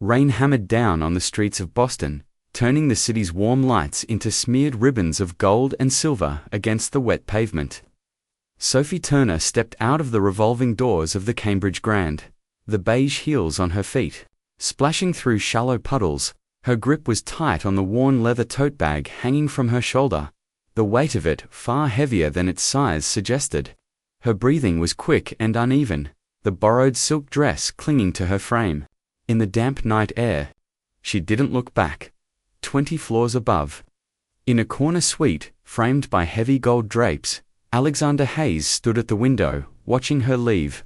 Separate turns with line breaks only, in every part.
Rain hammered down on the streets of Boston, turning the city's warm lights into smeared ribbons of gold and silver against the wet pavement. Sophie Turner stepped out of the revolving doors of the Cambridge Grand, the beige heels on her feet, splashing through shallow puddles. Her grip was tight on the worn leather tote bag hanging from her shoulder, the weight of it far heavier than its size suggested. Her breathing was quick and uneven, the borrowed silk dress clinging to her frame. In the damp night air, she didn't look back. 20 floors above, in a corner suite framed by heavy gold drapes, Alexander Hayes stood at the window, watching her leave.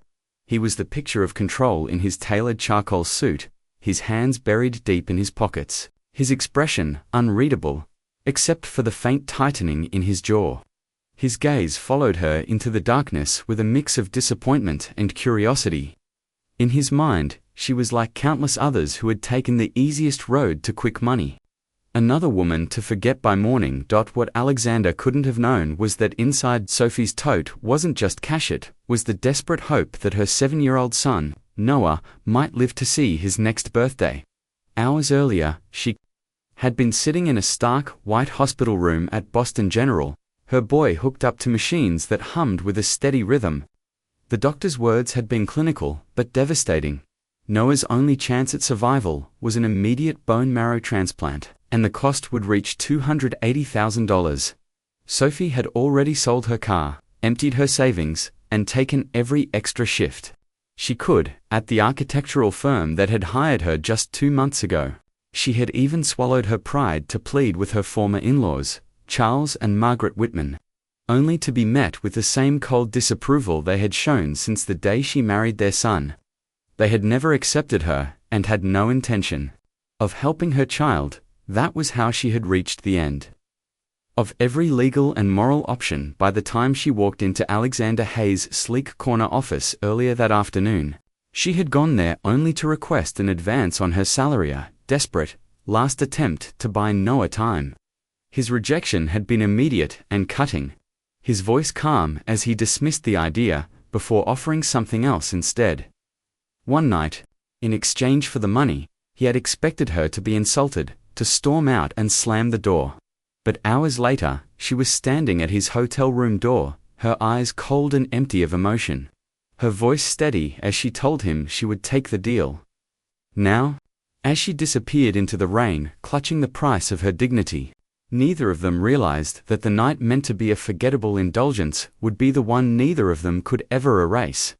He was the picture of control in his tailored charcoal suit, his hands buried deep in his pockets, his expression unreadable, except for the faint tightening in his jaw. His gaze followed her into the darkness with a mix of disappointment and curiosity. In his mind, she was like countless others who had taken the easiest road to quick money. Another woman to forget by morning. What Alexander couldn't have known was that inside Sophie's tote wasn't just cash, it was the desperate hope that her 7-year-old son, Noah, might live to see his next birthday. Hours earlier, she had been sitting in a stark, white hospital room at Boston General, her boy hooked up to machines that hummed with a steady rhythm. The doctor's words had been clinical, but devastating. Noah's only chance at survival was an immediate bone marrow transplant, and the cost would reach $280,000. Sophie had already sold her car, emptied her savings, and taken every extra shift she could at the architectural firm that had hired her just 2 months ago. She had even swallowed her pride to plead with her former in-laws, Charles and Margaret Whitman, only to be met with the same cold disapproval they had shown since the day she married their son. They had never accepted her, and had no intention of helping her child. That was how she had reached the end of every legal and moral option by the time she walked into Alexander Hayes' sleek corner office earlier that afternoon. She had gone there only to request an advance on her salary, a desperate, last attempt to buy Noah time. His rejection had been immediate and cutting, his voice calm as he dismissed the idea before offering something else instead. One night, in exchange for the money, he had expected her to be insulted, to storm out and slam the door. But hours later, she was standing at his hotel room door, her eyes cold and empty of emotion, her voice steady as she told him she would take the deal. Now, as she disappeared into the rain, clutching the price of her dignity, neither of them realized that the night meant to be a forgettable indulgence would be the one neither of them could ever erase.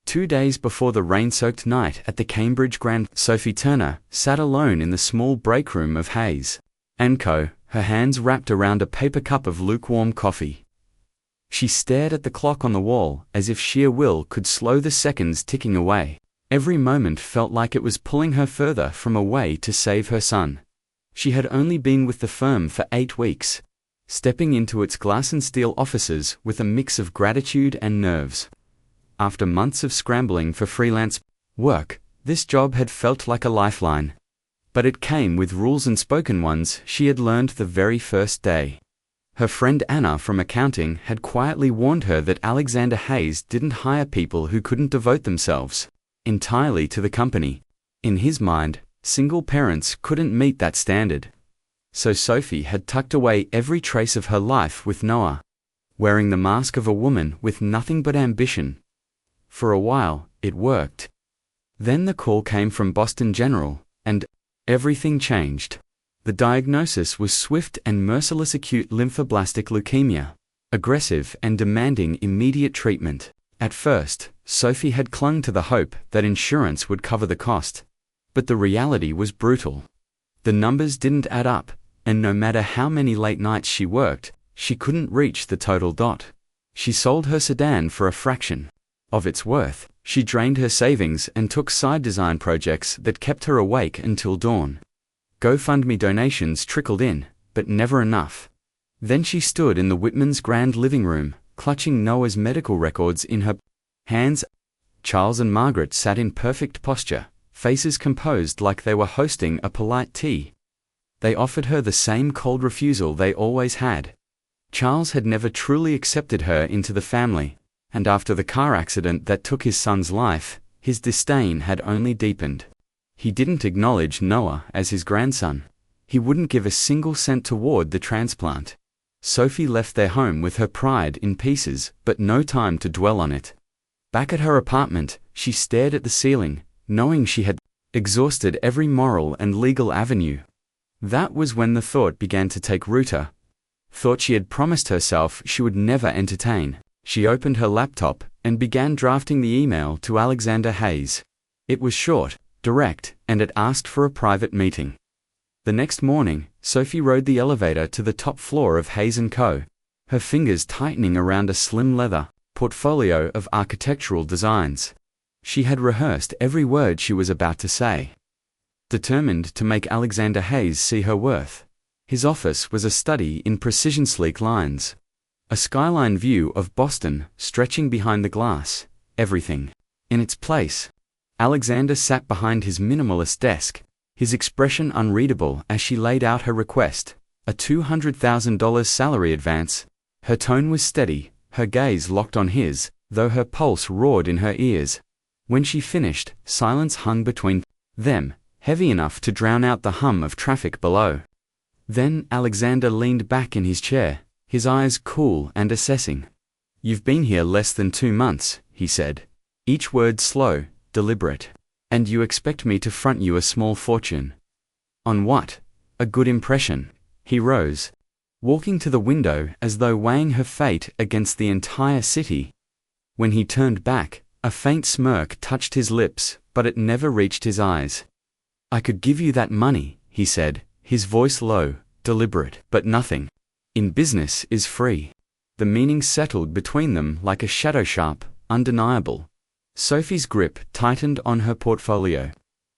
2 days before the rain-soaked night at the Cambridge Grand, Sophie Turner sat alone in the small break room of Hayes & Co., her hands wrapped around a paper cup of lukewarm coffee. She stared at the clock on the wall as if sheer will could slow the seconds ticking away. Every moment felt like it was pulling her further from a way to save her son. She had only been with the firm for 8 weeks, stepping into its glass and steel offices with a mix of gratitude and nerves. After months of scrambling for freelance work, this job had felt like a lifeline. But it came with rules, and spoken ones she had learned the very first day. Her friend Anna from accounting had quietly warned her that Alexander Hayes didn't hire people who couldn't devote themselves entirely to the company. In his mind, single parents couldn't meet that standard. So Sophie had tucked away every trace of her life with Noah, wearing the mask of a woman with nothing but ambition. For a while, it worked. Then the call came from Boston General, and everything changed. The diagnosis was swift and merciless: acute lymphoblastic leukemia, aggressive and demanding immediate treatment. At first, Sophie had clung to the hope that insurance would cover the cost. But the reality was brutal. The numbers didn't add up, and no matter how many late nights she worked, she couldn't reach the total. She sold her sedan for a fraction of its worth. She drained her savings and took side design projects that kept her awake until dawn. GoFundMe donations trickled in, but never enough. Then she stood in the Whitmans' grand living room, clutching Noah's medical records in her hands. Charles and Margaret sat in perfect posture, faces composed like they were hosting a polite tea. They offered her the same cold refusal they always had. Charles had never truly accepted her into the family, and after the car accident that took his son's life, his disdain had only deepened. He didn't acknowledge Noah as his grandson. He wouldn't give a single cent toward the transplant. Sophie left their home with her pride in pieces, but no time to dwell on it. Back at her apartment, she stared at the ceiling, knowing she had exhausted every moral and legal avenue. That was when the thought began to take root. Thought she had promised herself she would never entertain. She opened her laptop and began drafting the email to Alexander Hayes. It was short, direct, and it asked for a private meeting. The next morning, Sophie rode the elevator to the top floor of Hayes & Co., her fingers tightening around a slim leather portfolio of architectural designs. She had rehearsed every word she was about to say. Determined to make Alexander Hayes see her worth. His office was a study in precision sleek lines. A skyline view of Boston stretching behind the glass, everything in its place. Alexander sat behind his minimalist desk, his expression unreadable as she laid out her request, a $200,000 salary advance. Her tone was steady, her gaze locked on his, though her pulse roared in her ears. When she finished, silence hung between them, heavy enough to drown out the hum of traffic below. Then Alexander leaned back in his chair, his eyes cool and assessing. "You've been here less than 2 months," he said, each word slow, deliberate. "And you expect me to front you a small fortune? On what? A good impression." He rose, walking to the window as though weighing her fate against the entire city. When he turned back, a faint smirk touched his lips, but it never reached his eyes. "I could give you that money," he said, his voice low, deliberate, "but nothing in business is free." The meaning settled between them like a shadow, sharp, undeniable. Sophie's grip tightened on her portfolio.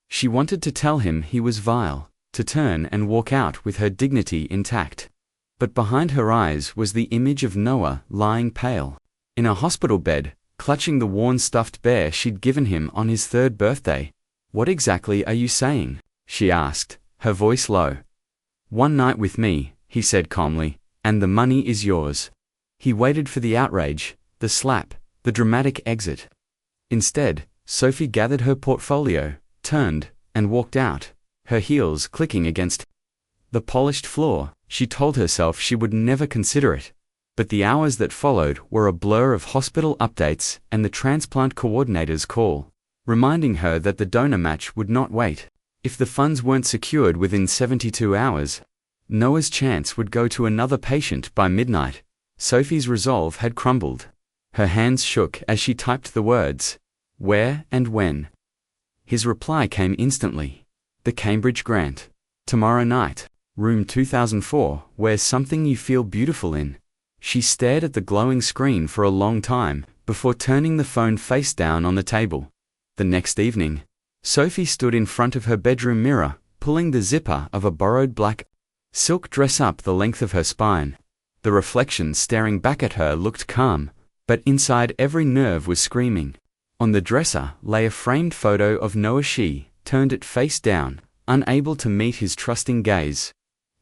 She wanted to tell him he was vile, to turn and walk out with her dignity intact. But behind her eyes was the image of Noah lying pale, in a hospital bed, clutching the worn stuffed bear she'd given him on his 3rd birthday. "What exactly are you saying?" she asked, her voice low. "One night with me," he said calmly, "and the money is yours." He waited for the outrage, the slap, the dramatic exit. Instead, Sophie gathered her portfolio, turned, and walked out, her heels clicking against the polished floor. She told herself she would never consider it. But the hours that followed were a blur of hospital updates and the transplant coordinator's call, reminding her that the donor match would not wait. If the funds weren't secured within 72 hours, Noah's chance would go to another patient by midnight. Sophie's resolve had crumbled. Her hands shook as she typed the words, "Where and when?" His reply came instantly. "The Cambridge grant. Tomorrow night. Room 2004, where's something you feel beautiful in." She stared at the glowing screen for a long time, before turning the phone face down on the table. The next evening, Sophie stood in front of her bedroom mirror, pulling the zipper of a borrowed black silk dress up the length of her spine. The reflection staring back at her looked calm, but inside every nerve was screaming. On the dresser lay a framed photo of Noah. She turned it face down, unable to meet his trusting gaze.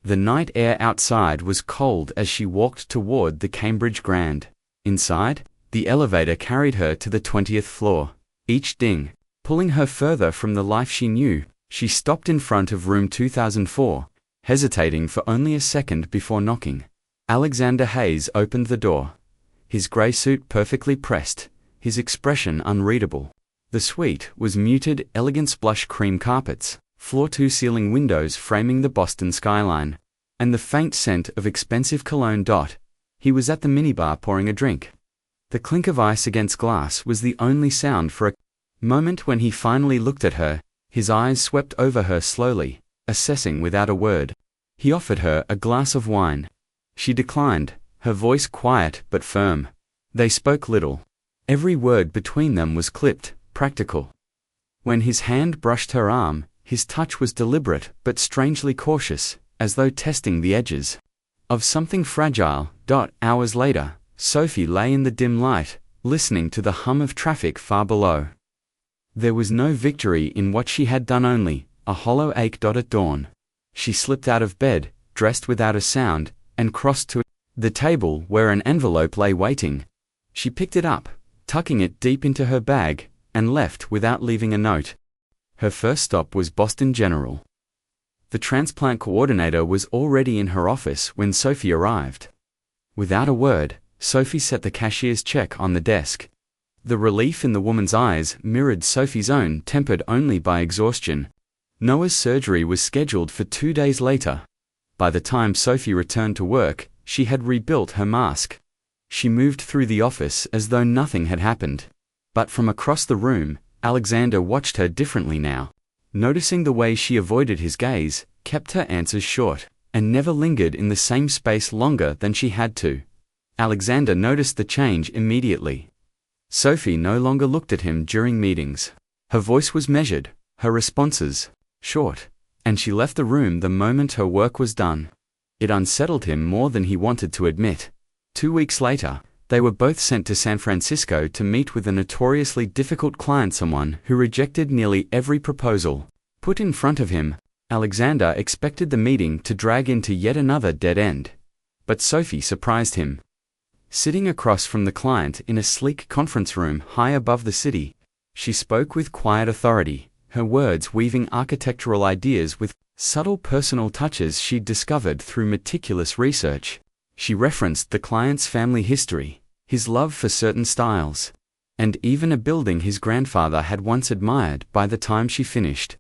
The night air outside was cold as she walked toward the Cambridge Grand. Inside, the elevator carried her to the 20th floor. Each ding, pulling her further from the life she knew. She stopped in front of room 2004, hesitating for only a second before knocking. Alexander Hayes opened the door. His grey suit perfectly pressed, his expression unreadable. The suite was muted, elegant blush cream carpets, floor-to-ceiling windows framing the Boston skyline, and the faint scent of expensive cologne. He was at the minibar pouring a drink. The clink of ice against glass was the only sound for a moment. When he finally looked at her, his eyes swept over her slowly, assessing without a word. He offered her a glass of wine. She declined, her voice quiet but firm. They spoke little. Every word between them was clipped, practical. When his hand brushed her arm, his touch was deliberate but strangely cautious, as though testing the edges of something fragile. Hours later, Sophie lay in the dim light, listening to the hum of traffic far below. There was no victory in what she had done, only a hollow ache. At dawn, she slipped out of bed, dressed without a sound, and crossed to the table where an envelope lay waiting. She picked it up, tucking it deep into her bag, and left without leaving a note. Her first stop was Boston General. The transplant coordinator was already in her office when Sophie arrived. Without a word, Sophie set the cashier's check on the desk. The relief in the woman's eyes mirrored Sophie's own, tempered only by exhaustion. Noah's surgery was scheduled for 2 days later. By the time Sophie returned to work, she had rebuilt her mask. She moved through the office as though nothing had happened. But from across the room, Alexander watched her differently now. Noticing the way she avoided his gaze, kept her answers short, and never lingered in the same space longer than she had to. Alexander noticed the change immediately. Sophie no longer looked at him during meetings. Her voice was measured, her responses short, and she left the room the moment her work was done. It unsettled him more than he wanted to admit. 2 weeks later, they were both sent to San Francisco to meet with a notoriously difficult client, someone who rejected nearly every proposal put in front of him. Alexander expected the meeting to drag into yet another dead end. But Sophie surprised him. Sitting across from the client in a sleek conference room high above the city, she spoke with quiet authority, her words weaving architectural ideas with subtle personal touches she'd discovered through meticulous research. She referenced the client's family history, his love for certain styles, and even a building his grandfather had once admired. By the time she finished,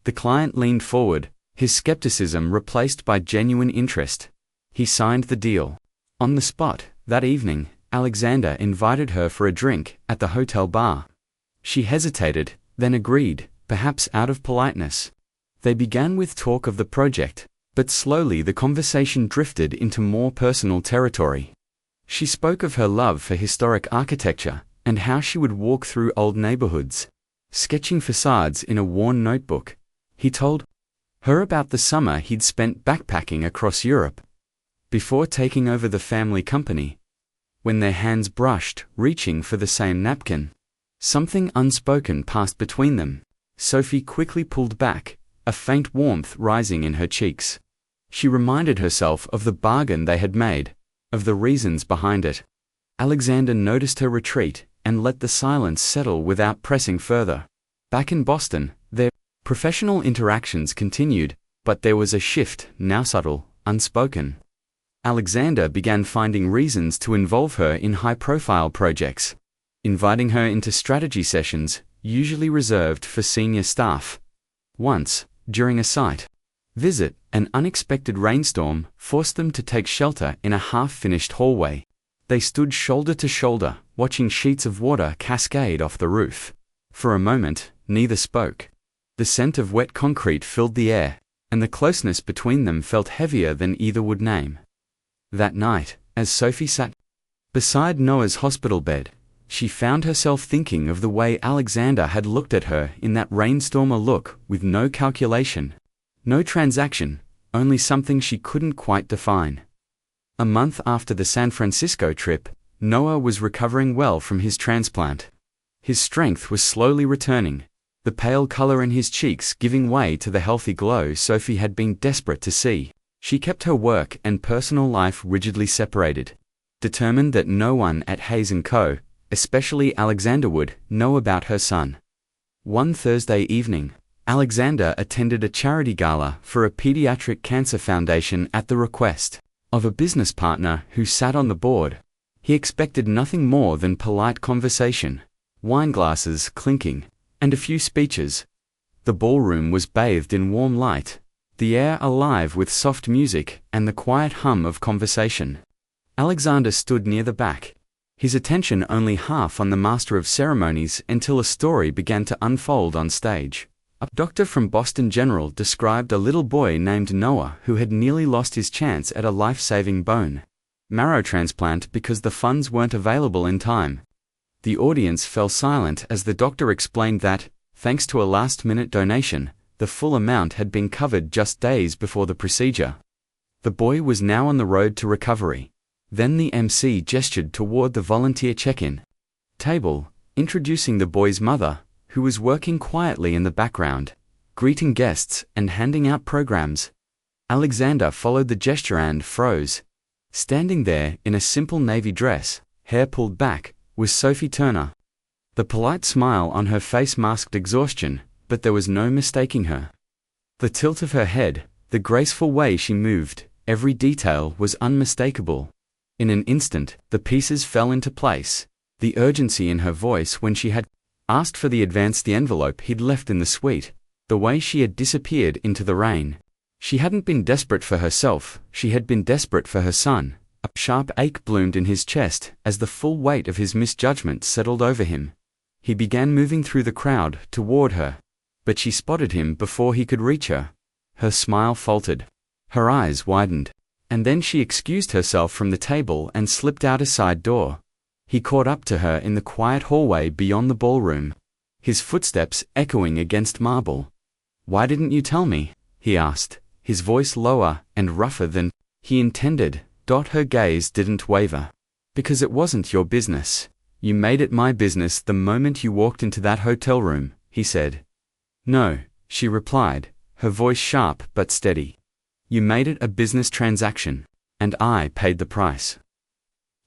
the client leaned forward, his skepticism replaced by genuine interest. He signed the deal. On the spot, that evening, Alexander invited her for a drink at the hotel bar. She hesitated, then agreed, perhaps out of politeness. They began with talk of the project, but slowly the conversation drifted into more personal territory. She spoke of her love for historic architecture, and how she would walk through old neighborhoods, sketching facades in a worn notebook. He told her about the summer he'd spent backpacking across Europe before taking over the family company. When their hands brushed, reaching for the same napkin, something unspoken passed between them. Sophie quickly pulled back, a faint warmth rising in her cheeks. She reminded herself of the bargain they had made, of the reasons behind it. Alexander noticed her retreat and let the silence settle without pressing further. Back in Boston, their professional interactions continued, but there was a shift, now subtle, unspoken. Alexander began finding reasons to involve her in high-profile projects, inviting her into strategy sessions, usually reserved for senior staff. Once, during a site visit, an unexpected rainstorm forced them to take shelter in a half-finished hallway. They stood shoulder to shoulder, watching sheets of water cascade off the roof. For a moment, neither spoke. The scent of wet concrete filled the air, and the closeness between them felt heavier than either would name. That night, as Sophie sat beside Noah's hospital bed, she found herself thinking of the way Alexander had looked at her in that rainstorm, a look with no calculation, no transaction, only something she couldn't quite define. A month after the San Francisco trip, Noah was recovering well from his transplant. His strength was slowly returning, the pale color in his cheeks giving way to the healthy glow Sophie had been desperate to see. She kept her work and personal life rigidly separated, determined that no one at Hayes & Co., especially Alexander, would know about her son. One Thursday evening, Alexander attended a charity gala for a pediatric cancer foundation at the request of a business partner who sat on the board. He expected nothing more than polite conversation, wine glasses clinking, and a few speeches. The ballroom was bathed in warm light, the air alive with soft music and the quiet hum of conversation. Alexander stood near the back, his attention only half on the master of ceremonies until a story began to unfold on stage. A doctor from Boston General described a little boy named Noah who had nearly lost his chance at a life-saving bone marrow transplant because the funds weren't available in time. The audience fell silent as the doctor explained that, thanks to a last-minute donation, the full amount had been covered just days before the procedure. The boy was now on the road to recovery. Then the MC gestured toward the volunteer check-in table, introducing the boy's mother, who was working quietly in the background, greeting guests and handing out programs. Alexander followed the gesture and froze. Standing there in a simple navy dress, hair pulled back, was Sophie Turner. The polite smile on her face masked exhaustion, but there was no mistaking her. The tilt of her head, the graceful way she moved, every detail was unmistakable. In an instant, the pieces fell into place. The urgency in her voice when she had asked for the envelope he'd left in the suite, the way she had disappeared into the rain. She hadn't been desperate for herself, she had been desperate for her son. A sharp ache bloomed in his chest as the full weight of his misjudgment settled over him. He began moving through the crowd toward her, but she spotted him before he could reach her. Her smile faltered. Her eyes widened. And then she excused herself from the table and slipped out a side door. He caught up to her in the quiet hallway beyond the ballroom, his footsteps echoing against marble. "Why didn't you tell me?" he asked, his voice lower and rougher than he intended. Her gaze didn't waver. "Because it wasn't your business. You made it my business the moment you walked into that hotel room," he said. "No," she replied, her voice sharp but steady. "You made it a business transaction, and I paid the price.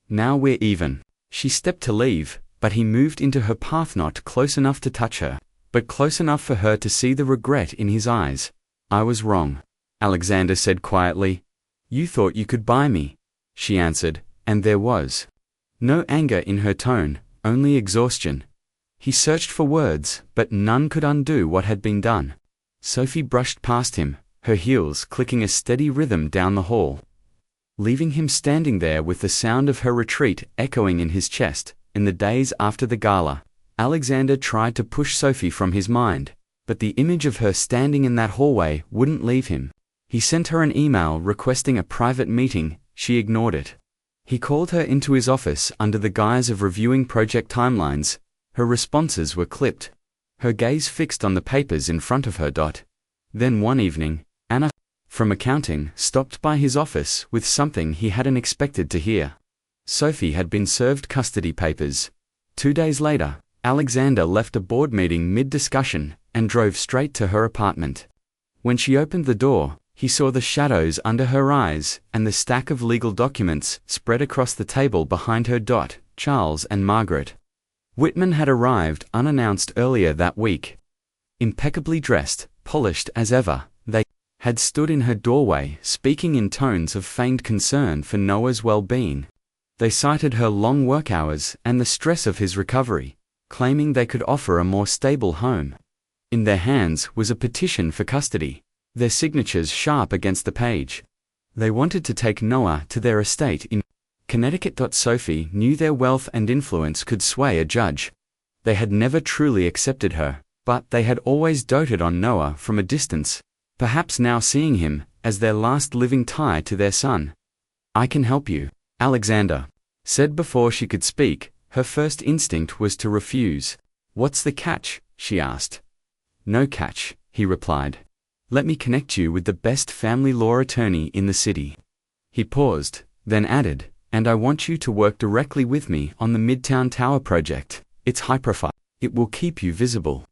Now we're even." She stepped to leave, but he moved into her path, not close enough to touch her, but close enough for her to see the regret in his eyes. "I was wrong," Alexander said quietly. "You thought you could buy me," she answered, and there was no anger in her tone, only exhaustion. He searched for words, but none could undo what had been done. Sophie brushed past him, her heels clicking a steady rhythm down the hall, leaving him standing there with the sound of her retreat echoing in his chest. In the days after the gala, Alexander tried to push Sophie from his mind, but the image of her standing in that hallway wouldn't leave him. He sent her an email requesting a private meeting. She ignored it. He called her into his office under the guise of reviewing project timelines. Her responses were clipped, her gaze fixed on the papers in front of her. Then one evening, Anna, from accounting, stopped by his office with something he hadn't expected to hear. Sophie had been served custody papers. 2 days later, Alexander left a board meeting mid-discussion and drove straight to her apartment. When she opened the door, he saw the shadows under her eyes and the stack of legal documents spread across the table behind her. Charles and Margaret Whitman had arrived unannounced earlier that week. Impeccably dressed, polished as ever, they had stood in her doorway speaking in tones of feigned concern for Noah's well-being. They cited her long work hours and the stress of his recovery, claiming they could offer a more stable home. In their hands was a petition for custody, their signatures sharp against the page. They wanted to take Noah to their estate in Connecticut. Sophie knew their wealth and influence could sway a judge. They had never truly accepted her, but they had always doted on Noah from a distance, perhaps now seeing him as their last living tie to their son. "I can help you," Alexander said before she could speak. Her first instinct was to refuse. "What's the catch?" she asked. "No catch," he replied. "Let me connect you with the best family law attorney in the city." He paused, then added, "And I want you to work directly with me on the Midtown Tower project. It's high-profile. It will keep you visible.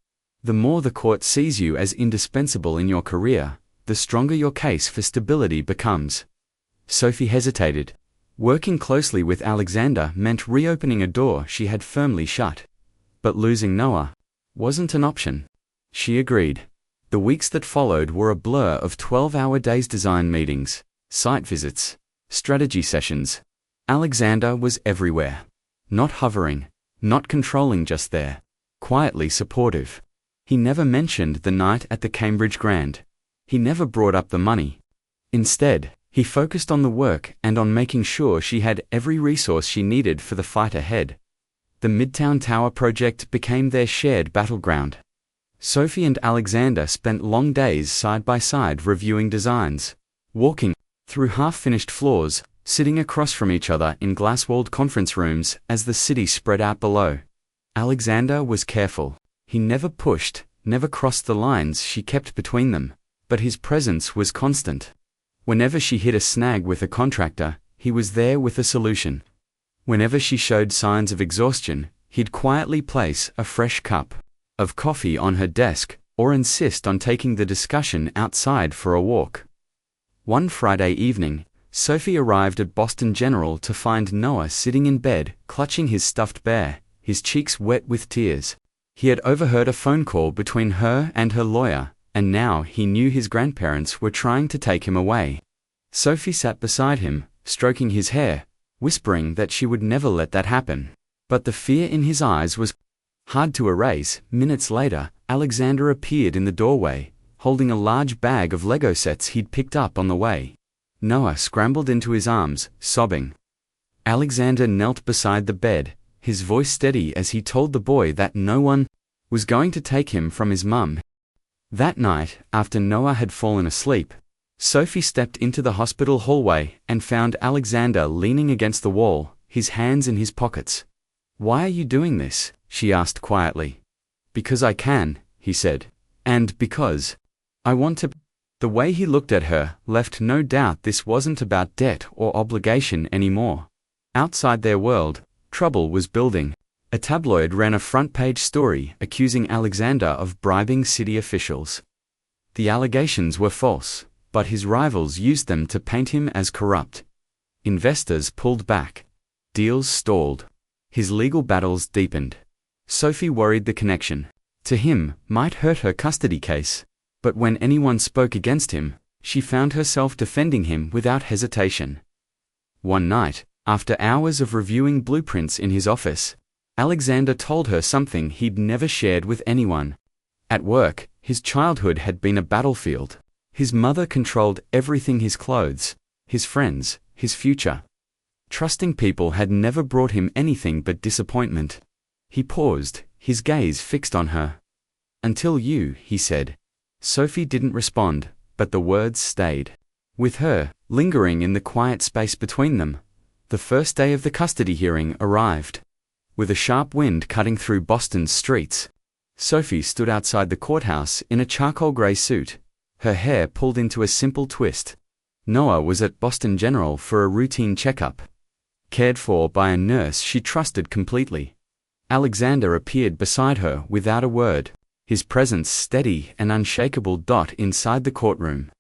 The more the court sees you as indispensable in your career, the stronger your case for stability becomes." Sophie hesitated. Working closely with Alexander meant reopening a door she had firmly shut. But losing Noah wasn't an option. She agreed. The weeks that followed were a blur of 12-hour days, design meetings, site visits, strategy sessions. Alexander was everywhere. Not hovering, not controlling, just there, quietly supportive. He never mentioned the night at the Cambridge Grand. He never brought up the money. Instead, he focused on the work and on making sure she had every resource she needed for the fight ahead. The Midtown Tower project became their shared battleground. Sophie and Alexander spent long days side by side reviewing designs, walking through half-finished floors, sitting across from each other in glass-walled conference rooms as the city spread out below. Alexander was careful. He never pushed, never crossed the lines she kept between them, but his presence was constant. Whenever she hit a snag with a contractor, he was there with a solution. Whenever she showed signs of exhaustion, he'd quietly place a fresh cup of coffee on her desk, or insist on taking the discussion outside for a walk. One Friday evening, Sophie arrived at Boston General to find Noah sitting in bed, clutching his stuffed bear, his cheeks wet with tears. He had overheard a phone call between her and her lawyer, and now he knew his grandparents were trying to take him away. Sophie sat beside him, stroking his hair, whispering that she would never let that happen. But the fear in his eyes was hard to erase. Minutes later, Alexander appeared in the doorway, holding a large bag of Lego sets he'd picked up on the way. Noah scrambled into his arms, sobbing. Alexander knelt beside the bed, his voice steady as he told the boy that no one was going to take him from his mum. That night, after Noah had fallen asleep, Sophie stepped into the hospital hallway and found Alexander leaning against the wall, his hands in his pockets. "Why are you doing this?" she asked quietly. "Because I can," he said. "And because I want to." The way he looked at her left no doubt this wasn't about debt or obligation anymore. Outside their world, trouble was building. A tabloid ran a front-page story accusing Alexander of bribing city officials. The allegations were false, but his rivals used them to paint him as corrupt. Investors pulled back. Deals stalled. His legal battles deepened. Sophie worried the connection to him might hurt her custody case, but when anyone spoke against him, she found herself defending him without hesitation. One night, after hours of reviewing blueprints in his office, Alexander told her something he'd never shared with anyone. At work, his childhood had been a battlefield. His mother controlled everything: his clothes, his friends, his future. Trusting people had never brought him anything but disappointment. He paused, his gaze fixed on her. "Until you," he said. Sophie didn't respond, but the words stayed with her, lingering in the quiet space between them. The first day of the custody hearing arrived. With a sharp wind cutting through Boston's streets, Sophie stood outside the courthouse in a charcoal gray suit, her hair pulled into a simple twist. Noah was at Boston General for a routine checkup, cared for by a nurse she trusted completely. Alexander appeared beside her without a word, his presence steady and unshakable. Inside the courtroom,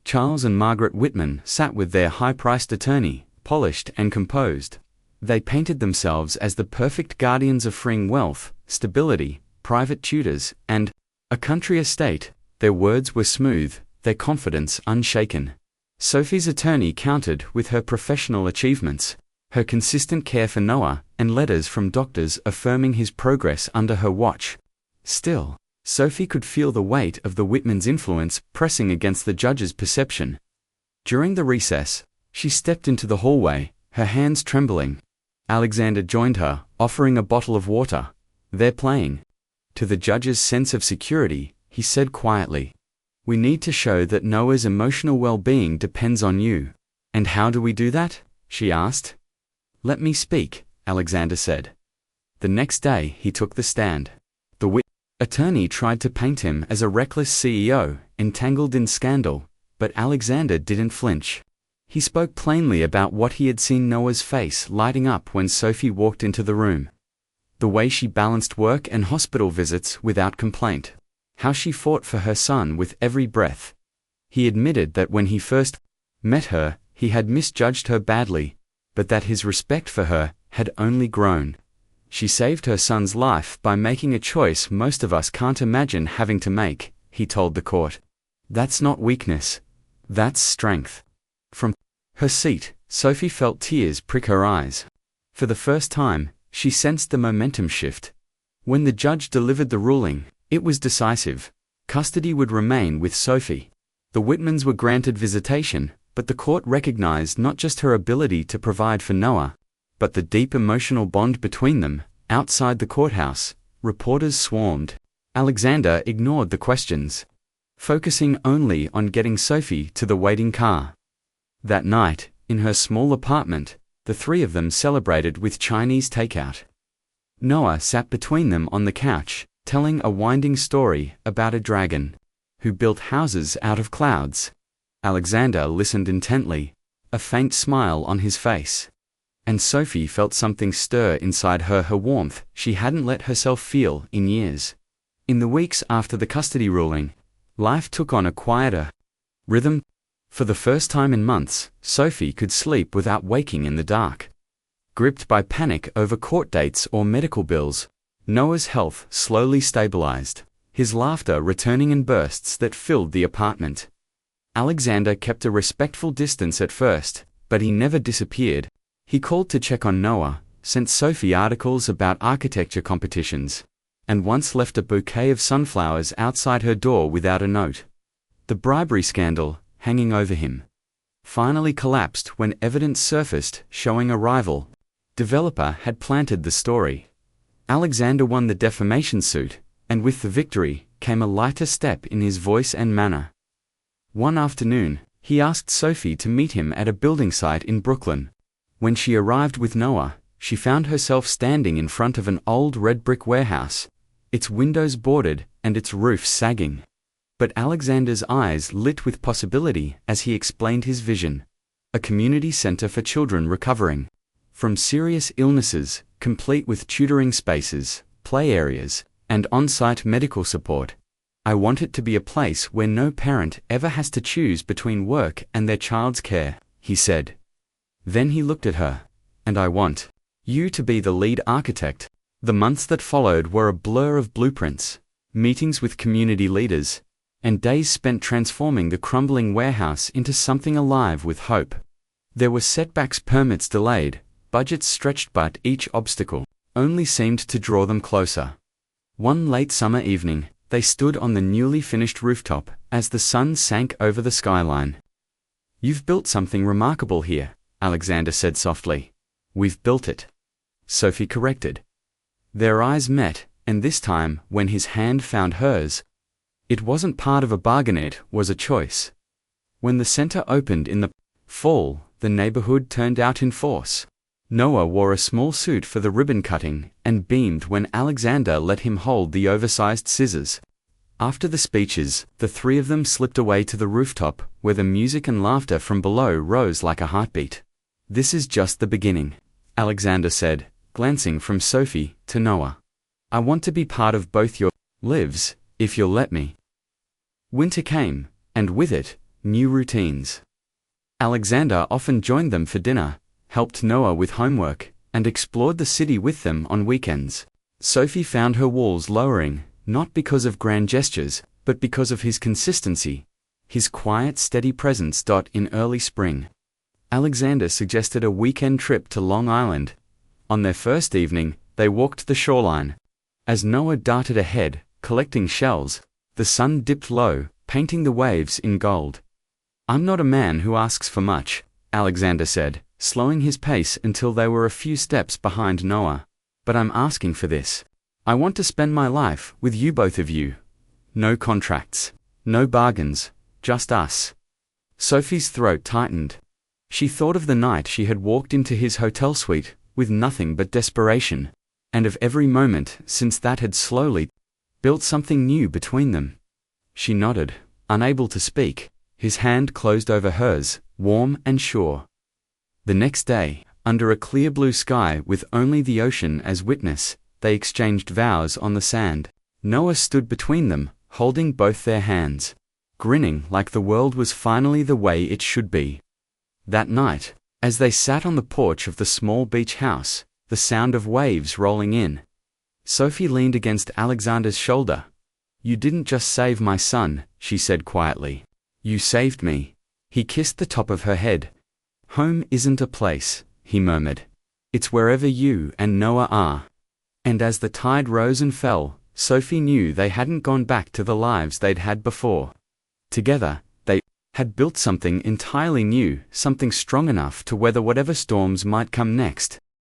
Charles and Margaret Whitman sat with their high-priced attorney, polished and composed. They painted themselves as the perfect guardians of freeing wealth, stability, private tutors, and a country estate. Their words were smooth, their confidence unshaken. Sophie's attorney countered with her professional achievements, her consistent care for Noah, and letters from doctors affirming his progress under her watch. Still, Sophie could feel the weight of the Whitmans' influence pressing against the judge's perception. During the recess, she stepped into the hallway, her hands trembling. Alexander joined her, offering a bottle of water. "They're playing." To the judge's sense of security, he said quietly, "We need to show that Noah's emotional well-being depends on you." "And how do we do that?" she asked. "Let me speak," Alexander said. The next day, he took the stand. The attorney tried to paint him as a reckless CEO, entangled in scandal, but Alexander didn't flinch. He spoke plainly about what he had seen: Noah's face lighting up when Sophie walked into the room, the way she balanced work and hospital visits without complaint, how she fought for her son with every breath. He admitted that when he first met her, he had misjudged her badly, but that his respect for her had only grown. "She saved her son's life by making a choice most of us can't imagine having to make," he told the court. "That's not weakness. That's strength." From her seat, Sophie felt tears prick her eyes. For the first time, she sensed the momentum shift. When the judge delivered the ruling, it was decisive. Custody would remain with Sophie. The Whitmans were granted visitation, but the court recognized not just her ability to provide for Noah, but the deep emotional bond between them. Outside the courthouse, reporters swarmed. Alexander ignored the questions, focusing only on getting Sophie to the waiting car. That night, in her small apartment, the three of them celebrated with Chinese takeout. Noah sat between them on the couch, telling a winding story about a dragon who built houses out of clouds. Alexander listened intently, a faint smile on his face. And Sophie felt something stir inside her warmth she hadn't let herself feel in years. In the weeks after the custody ruling, life took on a quieter rhythm. For the first time in months, Sophie could sleep without waking in the dark. Gripped by panic over court dates or medical bills, Noah's health slowly stabilized, his laughter returning in bursts that filled the apartment. Alexander kept a respectful distance at first, but he never disappeared. He called to check on Noah, sent Sophie articles about architecture competitions, and once left a bouquet of sunflowers outside her door without a note. The bribery scandal, hanging over him, finally collapsed when evidence surfaced showing a rival developer had planted the story. Alexander won the defamation suit, and with the victory came a lighter step in his voice and manner. One afternoon, he asked Sophie to meet him at a building site in Brooklyn. When she arrived with Noah, she found herself standing in front of an old red brick warehouse, its windows boarded and its roof sagging. But Alexander's eyes lit with possibility as he explained his vision: a community center for children recovering from serious illnesses, complete with tutoring spaces, play areas, and on-site medical support. I want it to be a place where no parent ever has to choose between work and their child's care, he said. Then he looked at her. And I want you to be the lead architect. The months that followed were a blur of blueprints, meetings with community leaders, and days spent transforming the crumbling warehouse into something alive with hope. There were setbacks, permits delayed, budgets stretched, but each obstacle only seemed to draw them closer. One late summer evening, they stood on the newly finished rooftop as the sun sank over the skyline. "You've built something remarkable here," Alexander said softly. "We've built it," Sophie corrected. Their eyes met, and this time, when his hand found hers, it wasn't part of a bargain, it was a choice. When the center opened in the fall, the neighborhood turned out in force. Noah wore a small suit for the ribbon cutting and beamed when Alexander let him hold the oversized scissors. After the speeches, the three of them slipped away to the rooftop, where the music and laughter from below rose like a heartbeat. "This is just the beginning," Alexander said, glancing from Sophie to Noah. "I want to be part of both your lives, if you'll let me." Winter came, and with it, new routines. Alexander often joined them for dinner, helped Noah with homework, and explored the city with them on weekends. Sophie found her walls lowering, not because of grand gestures, but because of his consistency, his quiet, steady presence. In early spring, Alexander suggested a weekend trip to Long Island. On their first evening, they walked the shoreline. As Noah darted ahead, collecting shells, the sun dipped low, painting the waves in gold. "I'm not a man who asks for much," Alexander said, slowing his pace until they were a few steps behind Noah. "But I'm asking for this. I want to spend my life with you, both of you. No contracts, no bargains, just us." Sophie's throat tightened. She thought of the night she had walked into his hotel suite, with nothing but desperation, and of every moment since that had slowly built something new between them. She nodded, unable to speak. His hand closed over hers, warm and sure. The next day, under a clear blue sky with only the ocean as witness, they exchanged vows on the sand. Noah stood between them, holding both their hands, grinning like the world was finally the way it should be. That night, as they sat on the porch of the small beach house, the sound of waves rolling in, Sophie leaned against Alexander's shoulder. "You didn't just save my son," she said quietly. "You saved me." He kissed the top of her head. "Home isn't a place," he murmured. "It's wherever you and Noah are." And as the tide rose and fell, Sophie knew they hadn't gone back to the lives they'd had before. Together, they had built something entirely new, something strong enough to weather whatever storms might come next.